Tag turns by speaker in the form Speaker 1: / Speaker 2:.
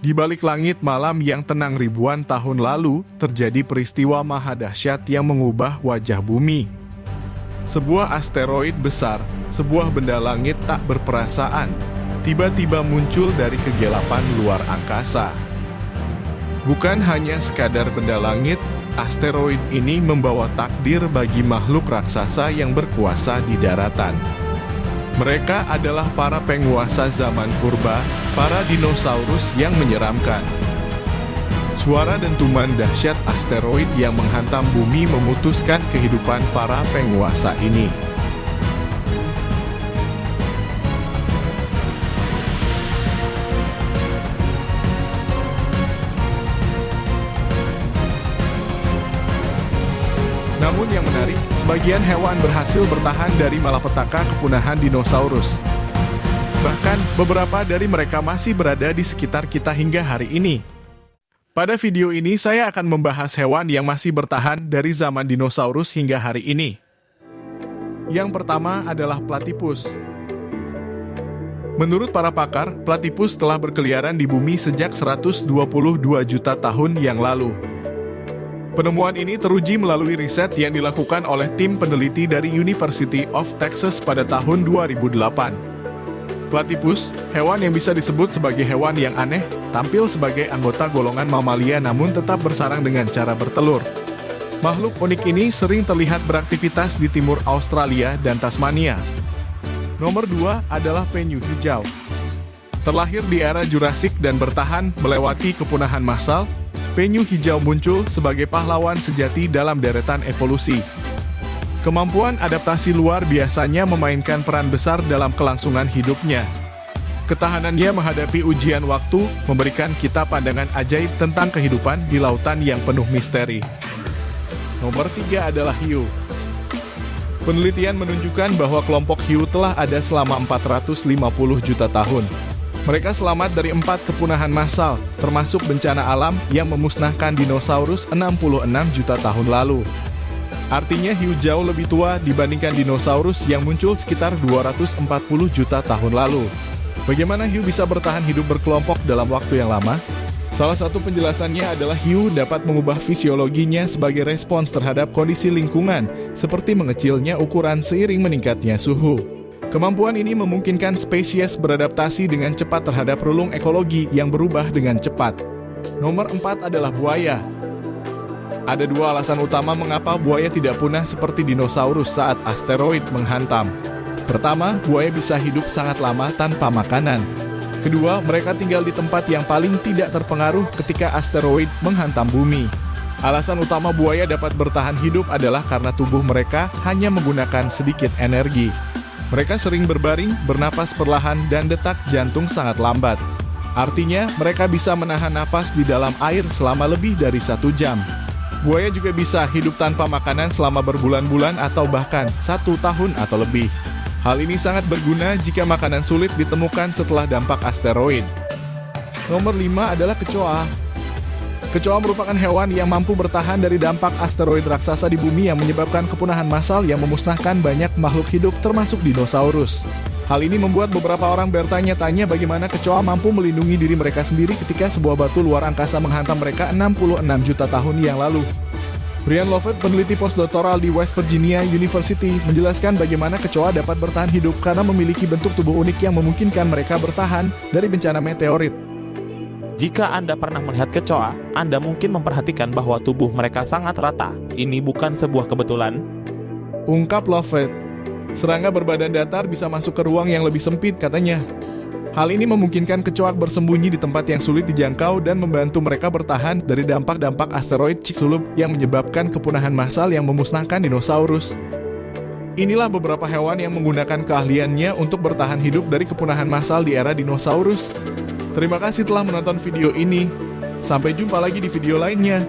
Speaker 1: Di balik langit malam yang tenang ribuan tahun lalu, terjadi peristiwa maha dahsyat yang mengubah wajah bumi. Sebuah asteroid besar, sebuah benda langit tak berperasaan, tiba-tiba muncul dari kegelapan luar angkasa. Bukan hanya sekadar benda langit, asteroid ini membawa takdir bagi makhluk raksasa yang berkuasa di daratan. Mereka adalah para penguasa zaman purba, para dinosaurus yang menyeramkan. Suara dentuman dahsyat asteroid yang menghantam bumi memutuskan kehidupan para penguasa ini. Namun yang menarik, sebagian hewan berhasil bertahan dari malapetaka kepunahan dinosaurus. Bahkan, beberapa dari mereka masih berada di sekitar kita hingga hari ini. Pada video ini, saya akan membahas hewan yang masih bertahan dari zaman dinosaurus hingga hari ini. Yang pertama adalah platypus. Menurut para pakar, platypus telah berkeliaran di bumi sejak 122 juta tahun yang lalu. Penemuan ini teruji melalui riset yang dilakukan oleh tim peneliti dari University of Texas pada tahun 2008. Platypus, hewan yang bisa disebut sebagai hewan yang aneh, tampil sebagai anggota golongan mamalia namun tetap bersarang dengan cara bertelur. Makhluk unik ini sering terlihat beraktivitas di timur Australia dan Tasmania. Nomor 2 adalah penyu hijau. Terlahir di era Jurassik dan bertahan melewati kepunahan massal, penyu hijau muncul sebagai pahlawan sejati dalam deretan evolusi. Kemampuan adaptasi luar biasanya memainkan peran besar dalam kelangsungan hidupnya. Ketahanannya menghadapi ujian waktu memberikan kita pandangan ajaib tentang kehidupan di lautan yang penuh misteri. Nomor 3 adalah hiu. Penelitian menunjukkan bahwa kelompok hiu telah ada selama 450 juta tahun. Mereka selamat dari 4 kepunahan massal, termasuk bencana alam yang memusnahkan dinosaurus 66 juta tahun lalu. Artinya hiu jauh lebih tua dibandingkan dinosaurus yang muncul sekitar 240 juta tahun lalu. Bagaimana hiu bisa bertahan hidup berkelompok dalam waktu yang lama? Salah satu penjelasannya adalah hiu dapat mengubah fisiologinya sebagai respons terhadap kondisi lingkungan, seperti mengecilnya ukuran seiring meningkatnya suhu. Kemampuan ini memungkinkan spesies beradaptasi dengan cepat terhadap relung ekologi yang berubah dengan cepat. Nomor 4 adalah buaya. Ada 2 alasan utama mengapa buaya tidak punah seperti dinosaurus saat asteroid menghantam. Pertama, buaya bisa hidup sangat lama tanpa makanan. Kedua, mereka tinggal di tempat yang paling tidak terpengaruh ketika asteroid menghantam bumi. Alasan utama buaya dapat bertahan hidup adalah karena tubuh mereka hanya menggunakan sedikit energi. Mereka sering berbaring, bernapas perlahan, dan detak jantung sangat lambat. Artinya, mereka bisa menahan napas di dalam air selama lebih dari 1 jam. Buaya juga bisa hidup tanpa makanan selama berbulan-bulan atau bahkan 1 tahun atau lebih. Hal ini sangat berguna jika makanan sulit ditemukan setelah dampak asteroid. Nomor 5 adalah kecoa. Kecoa merupakan hewan yang mampu bertahan dari dampak asteroid raksasa di bumi yang menyebabkan kepunahan massal yang memusnahkan banyak makhluk hidup termasuk dinosaurus. Hal ini membuat beberapa orang bertanya-tanya bagaimana kecoa mampu melindungi diri mereka sendiri ketika sebuah batu luar angkasa menghantam mereka 66 juta tahun yang lalu. Brian Lovett, peneliti postdoktoral di West Virginia University, menjelaskan bagaimana kecoa dapat bertahan hidup karena memiliki bentuk tubuh unik yang memungkinkan mereka bertahan dari bencana meteorit.
Speaker 2: Jika Anda pernah melihat kecoa, Anda mungkin memperhatikan bahwa tubuh mereka sangat rata. Ini bukan sebuah kebetulan,
Speaker 1: ungkap Lovett. Serangga berbadan datar bisa masuk ke ruang yang lebih sempit, katanya. Hal ini memungkinkan kecoa bersembunyi di tempat yang sulit dijangkau dan membantu mereka bertahan dari dampak-dampak asteroid Chicxulub yang menyebabkan kepunahan massal yang memusnahkan dinosaurus. Inilah beberapa hewan yang menggunakan keahliannya untuk bertahan hidup dari kepunahan massal di era dinosaurus. Terima kasih telah menonton video ini. Sampai jumpa lagi di video lainnya.